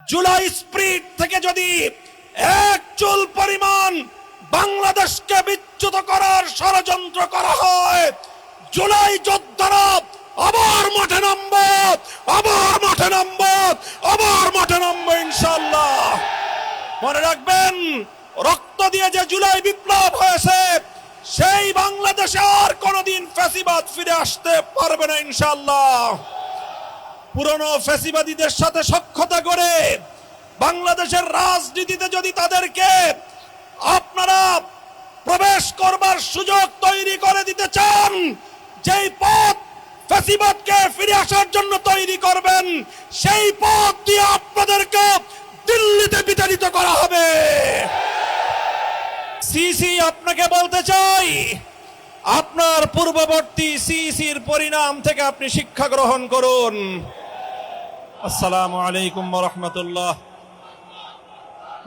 July spirit থেকে যদি এক চুল পরিমাণ বাংলাদেশকে বিচ্যুত করার ষড়যন্ত্র করা হয়, জুলাই যোদ্ধারা আবার মাঠে নামবো, আবার মাঠে নামবো, আবার মাঠে নামবো ইনশাআল্লাহ। মনে রাখবেন, রক্ত দিয়ে যে জুলাই বিপ্লব হয়েছে, সেই বাংলাদেশে আর কোনোদিন ফ্যাসিবাদ ফিরে আসতে পারবে না ইনশাআল্লাহ। পুরনো ফ্যাসিবাদীদের সাথে সখ্যতা করে বাংলাদেশের রাজনীতিতে যদি তাদেরকে আপনারা প্রবেশ করবার সুযোগ তৈরি করে দিতে চান, যেই পথ ফ্যাসিবাদকে ফিরে আসার জন্য তৈরি করবেন, সেই পথ দিয়ে আপনাদেরকে দিল্লিতে বিতাড়িত করা হবে। সিসি আপনাকে বলতে চাই, আপনার পূর্ববর্তী সিসির পরিণাম থেকে আপনি শিক্ষা গ্রহণ করুন। আসসালামু আলাইকুম ওয়া রাহমাতুল্লাহ।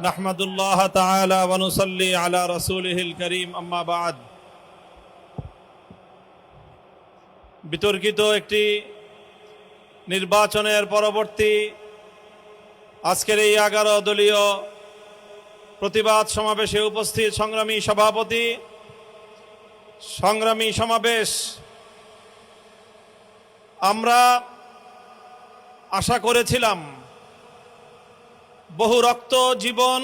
নাহমাদুল্লাহ তাআলা ওয়া নুসাল্লি আলা রাসূলিহিল কারীম, আম্মা বা'দ। বিতর্কিত একটি নির্বাচনের পরবর্তী আজকের এই 11 দলীয় প্রতিবাদ সমাবেশে উপস্থিত সংগ্রামী সভাপতি, সংগ্রামী সমাবেশ, আমরা আশা করেছিলাম বহু রক্ত, জীবন,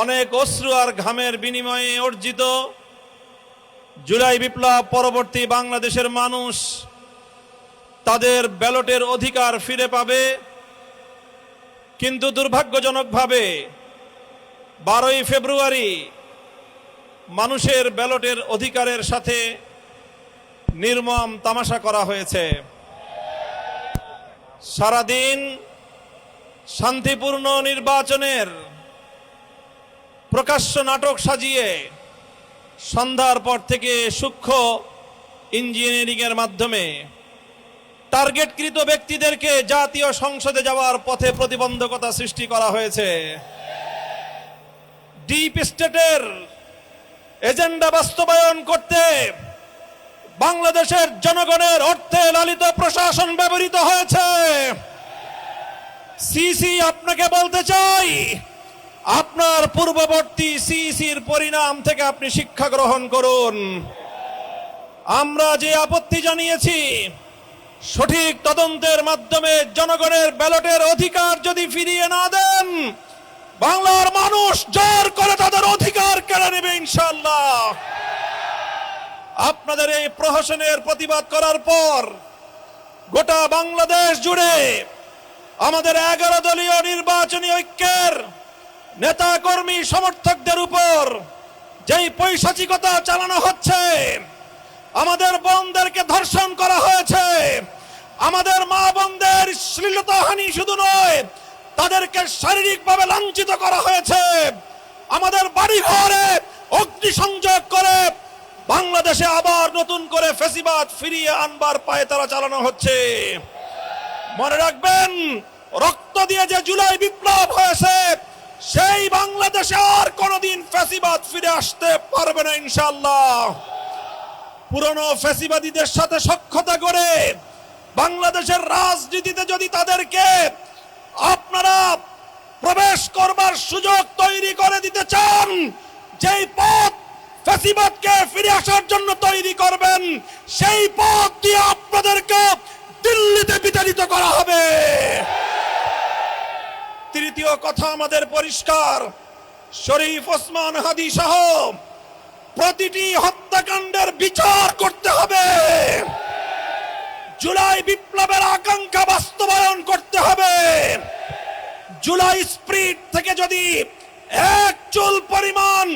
অনেক অশ্রু আর ঘামের বিনিময়ে অর্জিত জুলাই বিপ্লব পরবর্তী বাংলাদেশের মানুষ তাদের ব্যালটের অধিকার ফিরে পাবে। কিন্তু দুর্ভাগ্যজনকভাবে 12ই ফেব্রুয়ারি মানুষের ব্যালটের অধিকারের সাথে নির্মম তামাশা করা হয়েছে। সারাদিন শান্তিপূর্ণ নির্বাচনের প্রকাশ্য নাটক সাজিয়ে সন্ধ্যার পর থেকে সূক্ষ্ম ইঞ্জিনিয়ারিং এর মাধ্যমে টার্গেটকৃত ব্যক্তিদেরকে জাতীয় সংসদে যাওয়ার পথে প্রতিবন্ধকতা সৃষ্টি করা হয়েছে। ডিপ স্টেটের এজেন্ডা বাস্তবায়ন করতে বাংলাদেশের জনগণের অর্থে লালিত প্রশাসন ব্যবহৃত হয়েছে। সিসি আপনাকে বলতে চাই, আপনার পূর্ববর্তী সিসির পরিণাম থেকে আপনি শিক্ষা গ্রহণ করুন। আমরা যে আপত্তি জানিয়েছি, সঠিক তদন্তের মাধ্যমে জনগণের ব্যালটের অধিকার যদি ফিরিয়ে না দেন, বাংলার মানুষ জোর করে তাদের অধিকার কেড়ে নেবে ইনশাআল্লাহ। আপনাদের এই প্রহসনের প্রতিবাদ করার পর গোটা বাংলাদেশ জুড়ে আমাদের 11 দলীয় নির্বাচনী ঐক্যের নেতা কর্মী সমর্থকদের উপর যেই পৈশাচিকতা চালানো হচ্ছে, আমাদের বোনদেরকে ধর্ষণ করা হয়েছে, আমাদের মা বোনদের শ্লীলতাহানি শুধু নয়, তাদেরকে শারীরিকভাবে লাঞ্ছিত করা হয়েছে, আমাদের বাড়ি ঘরে অগ্নিসংযোগ করে বাংলাদেশে আবার নতুন করে ফ্যাসিবাদ ফিরিয়ে আনবার পায়তারা চালানো হচ্ছে। মনে রাখবেন, রক্ত দিয়ে যে জুলাই বিপ্লব হয়েছে, সেই বাংলাদেশে আর কোনোদিন ফ্যাসিবাদ ফিরে আসতে পারবে না ইনশাআল্লাহ। পুরনো ফ্যাসিবাদীদের সাথে সখ্যতা করে বাংলাদেশের রাজনীতিতে যদি তাদেরকে আপনারা প্রবেশ করবার সুযোগ তৈরি করে দিতে চান, যেই পথ ফ্যাসিবাদকে ফিরে আসার জন্য তৈরি করবেন, সেই পথ দিয়ে আপনাদেরকে দিল্লিতে বিতাড়িত করা হবে। তৃতীয় কথা আমাদের পরিষ্কার, শরীফ ওসমান হাদি সহ প্রতিটি হত্যাকাণ্ডের বিচার করতে হবে। জুলাই বিপ্লবের আকাঙ্ক্ষা বাস্তবায়ন করতে হবে। জুলাই স্প্রিট থেকে যদি এক চুল পরিমাণ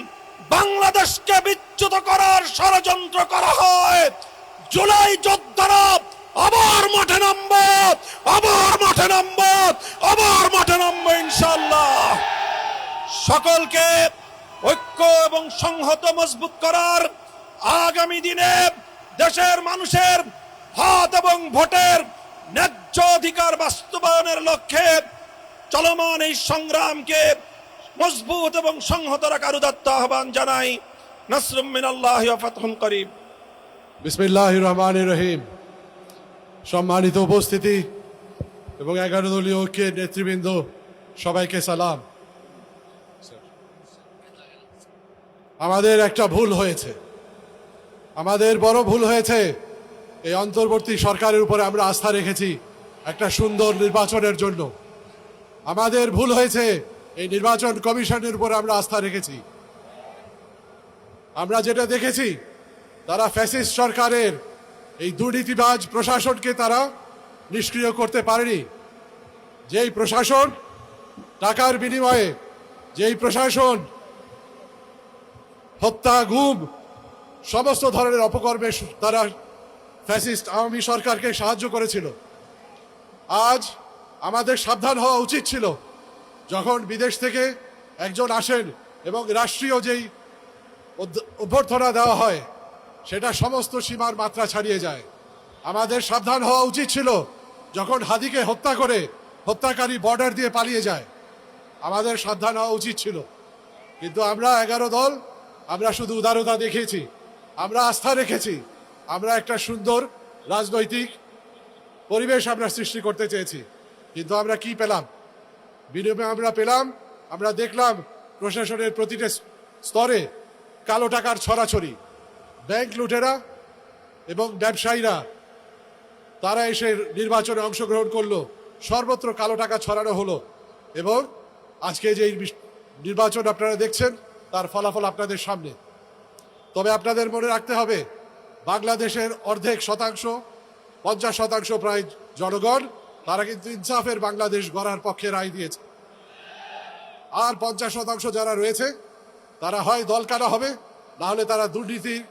বাংলাদেশকে বিচ্যুত করার ষড়যন্ত্র করা হয়, জুলাই যোদ্ধারা আবার মাঠে নামবো, আবার মাঠে নামবো, আবার মাঠে নামবো ইনশাআল্লাহ। সকলকে ঐক্য এবং সংহত মজবুত করার, আগামী দিনে দেশের মানুষের হাত এবং ভোটের ন্যায্য অধিকার বাস্তবায়নের লক্ষ্যে চলমান এই সংগ্রামকে মজবুত এবং সংহত রাখার উদাত্ত আহ্বান জানাই। নাসরুম মিনাল্লাহি ওয়া ফাতহুন করিব। বিসমিল্লাহির রহমানির রহিম। সম্মানিত উপস্থিতি এবং 11 দলীয় ঐক্যের নেতৃবৃন্দ, সবাইকে সালাম। আমাদের একটা ভুল হয়েছে, আমাদের বড় ভুল হয়েছে। এই অন্তর্বর্তী সরকারের উপরে আমরা আস্থা রেখেছি একটা সুন্দর নির্বাচনের জন্য। আমাদের ভুল হয়েছে এই নির্বাচন কমিশনের উপরে আমরা আস্থা রেখেছি। আমরা যেটা দেখেছি, তারা ফ্যাসিস্ট সরকারের এই দুর্নীতিবাজ প্রশাসনকে তারা নিষ্ক্রিয় করতে পারেনি। যেই প্রশাসন টাকার বিনিময়ে, যেই প্রশাসন হত্যা, গুম, সমস্ত ধরনের অপকর্মে তারা ফ্যাসিস্ট আওয়ামী সরকারকে সাহায্য করেছিল। আজ আমাদের সাবধান হওয়া উচিত ছিল, যখন বিদেশ থেকে একজন আসেন এবং রাষ্ট্রীয় যেই অভ্যর্থনা দেওয়া হয় সেটা সমস্ত সীমার মাত্রা ছাড়িয়ে যায়। আমাদের সাবধান হওয়া উচিত ছিল যখন হাদিকে হত্যা করে হত্যাকারী বর্ডার দিয়ে পালিয়ে যায়, আমাদের সাবধান হওয়া উচিত ছিল। কিন্তু আমরা 11 দল, আমরা শুধু উদারতা দেখিয়েছি, আমরা আস্থা রেখেছি, আমরা একটা সুন্দর রাজনৈতিক পরিবেশ আমরা সৃষ্টি করতে চেয়েছি। কিন্তু আমরা কি পেলাম? বিনিময়ে আমরা দেখলাম প্রশাসনের প্রতিটা স্তরে কালো টাকার ছড়াছড়ি। ব্যাংক লুটেরা এবং ব্যবসায়ীরা তারা এসে নির্বাচনে অংশগ্রহণ করলো, সর্বত্র কালো টাকা ছড়ানো হলো। এবং আজকে যে নির্বাচন আপনারা দেখছেন, তার ফলাফল আপনাদের সামনে। তবে আপনাদের মনে রাখতে হবে, বাংলাদেশের অর্ধেক শতাংশ, 50% প্রায় জনগণ, তারা কিন্তু ইনসাফের বাংলাদেশ গড়ার পক্ষে রায় দিয়েছে। আর 50% যারা রয়েছে, তারা হয় দলকানা হবে, না হলে তারা দুর্নীতির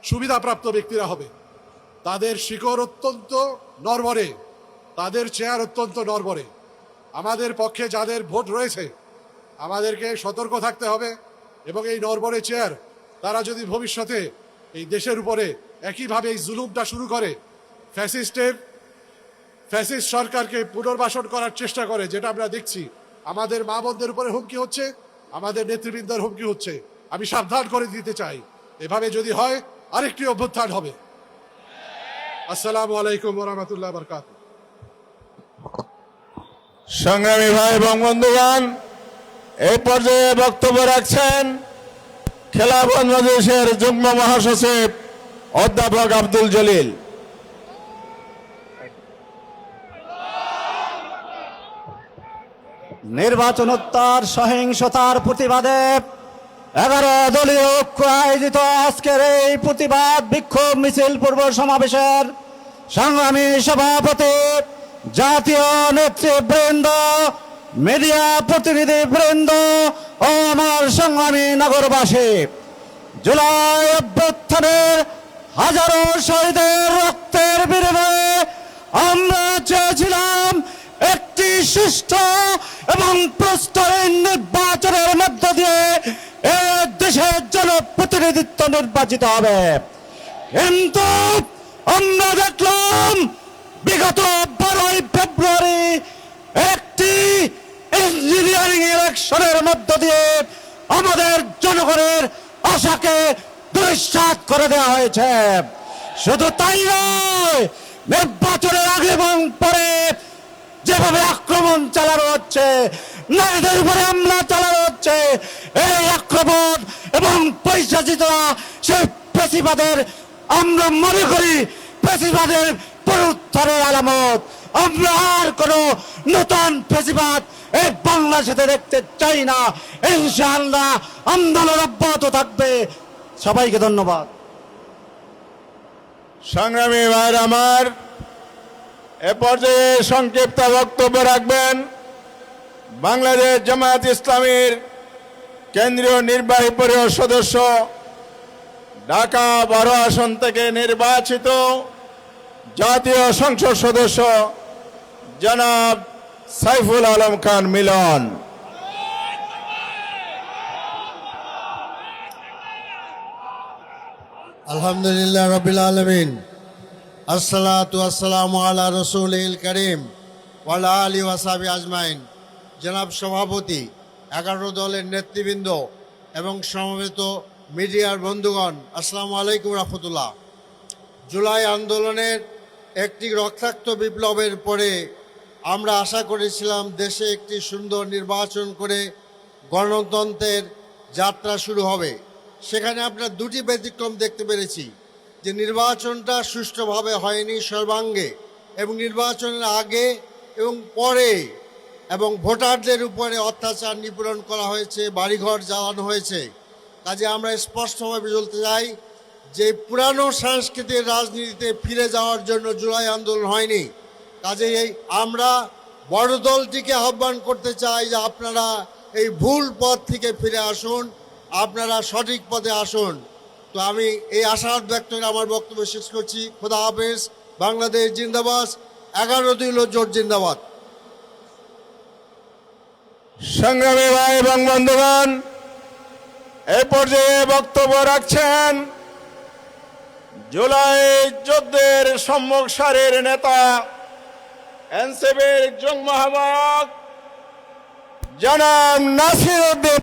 সুবিধাপ্রাপ্ত ব্যক্তিরা হবে। তাদের শিকড় অত্যন্ত নড়বড়ে, তাদের চেয়ার অত্যন্ত নড়বড়ে। আমাদের পক্ষে যাদের ভোট রয়েছে, আমাদেরকে সতর্ক থাকতে হবে। এবং এই নড়বড়ে চেয়ার তারা যদি ভবিষ্যতে এই দেশের উপরে একইভাবে এই জুলুমটা শুরু করে, ফ্যাসিস্ট সরকারকে পুনর্বাসন করার চেষ্টা করে, যেটা আমরা দেখছি, আমাদের মা বোনদের উপরে হুমকি হচ্ছে, আমাদের নেতৃবৃন্দের হুমকি হচ্ছে। আমি সাবধান করে দিতে চাই, এভাবে যদি হয় আরেকটি অভ্যুত্থান হবে। আসসালামু আলাইকুম ওয়া রাহমাতুল্লাহি ওয়া বারাকাতুহু। সংগ্রামী ভাই এবং বন্ধুগণ, এই পর্যায়ে বক্তব্য রাখছেন খেলাফত মজলিসের যুগ্ম মহাসচিব অধ্যাপক আব্দুল জলিল। নির্বাচনোত্তর সহিংসতার প্রতিবাদে 11 দলীয় ঐক্য আয়োজিত আজকের এই প্রতিবাদ বিক্ষোভ মিছিল পূর্ব সমাবেশের সংগ্রামী সভাপতি, জাতীয় নেতৃবৃন্দ, মিডিয়া প্রতিনিধিবৃন্দ ও আমার সংগ্রামী নগরবাসী, জুলাই অভ্যুত্থানের হাজারো শহীদের রক্তের বিনিময়ে আমরা চেয়েছিলাম একটি সুষ্ঠু এবং প্রস্তাবিত নির্বাচনের মধ্য দিয়ে এই দেশের জনপ্রতিনিধিত্ব নির্বাচিত হবে। কিন্তু আমরা দেখলাম বিগত 12ই ফেব্রুয়ারি একটি ইঞ্জিনিয়ারিং ইলেকশনের মধ্য দিয়ে আমাদের জনগণের আশাকে দুঃসাৎ করে দেওয়া হয়েছে। শুধু তাই নয়, নির্বাচনের আগে এবং পরে যেভাবে আক্রমণ চালানো হচ্ছে, নারীদের উপরে হামলা চালানো হচ্ছে, এই আক্রমণ এবং পৈশাচিকতা সেই ফ্যাসিবাদের, আমরা মনে করি ফ্যাসিবাদের পুনরুত্থানের আলামত। আমরা আর কোন নতুন ফ্যাসিবাদ এই বাংলাদেশে দেখতে চাই না। ইনশাআল্লাহ আন্দোলন অব্যাহত থাকবে। সবাইকে ধন্যবাদ। সংগ্রামী ভাইয়ের আমার, এ পর্যায়ে সংক্ষিপ্ত বক্তব্য রাখবেন বাংলাদেশ জামায়াত ইসলামীর কেন্দ্রীয় নির্বাহী পরিষদ সদস্য, ঢাকা 12 আসন থেকে নির্বাচিত জাতীয় সংসদ সদস্য জনাব সাইফুল আলম খান মিলন। আলহামদুলিল্লাহ রাব্বিল আলামিন, আসসালাতু আসসালামু আলা রাসূলিল কারীম ওয়া আলা আলিহি ওয়া সাহবিহি আজমাইন। জনাব সভাপতি, 11 দলের নেতৃবৃন্দ এবং সমবেত মিডিয়ার বন্ধুগণ, আসসালামু আলাইকুম রাহমাতুল্লাহ। জুলাই আন্দোলনের একটি রক্তাক্ত বিপ্লবের পরে আমরা আশা করেছিলাম দেশে একটি সুন্দর নির্বাচন করে গণতন্ত্রের যাত্রা শুরু হবে। সেখানে আমরা দুটি ব্যতিক্রম দেখতে পেরেছি, যে নির্বাচনটা সুষ্ঠুভাবে হয়নি সর্বাঙ্গে, এবং নির্বাচনের আগে এবং পরে এবং ভোটারদের উপরে অত্যাচার নিপীড়ন করা হয়েছে, বাড়িঘর জ্বালানো হয়েছে। কাজে আমরা স্পষ্টভাবে বলতে চাই যে পুরানো সাংস্কৃতিক রাজনীতিতে ফিরে যাওয়ার জন্য জুলাই আন্দোলন হয়নি। কাজেই আমরা বড় দলটিকে আহ্বান করতে চাই যে আপনারা এই ভুল পথ থেকে ফিরে আসুন, আপনারা সঠিক পথে আসুন। তো আমি এই আশাবাদ ব্যক্ত করে আমার বক্তব্য শেষ করছি। খোদা হাফেজ। বাংলাদেশ জিন্দাবাদ। 11 দলীয় জোট জিন্দাবাদ। সংগ্রামী ভাই এবং বন্ধুগণ, এ পর্যায়ে বক্তব্য রাখছেন জুলাই যুদ্ধের সম্মুখ সারির নেতা, এনসিপির যুগ্ম আহ্বায়ক জনাব নাসির উদ্দিন।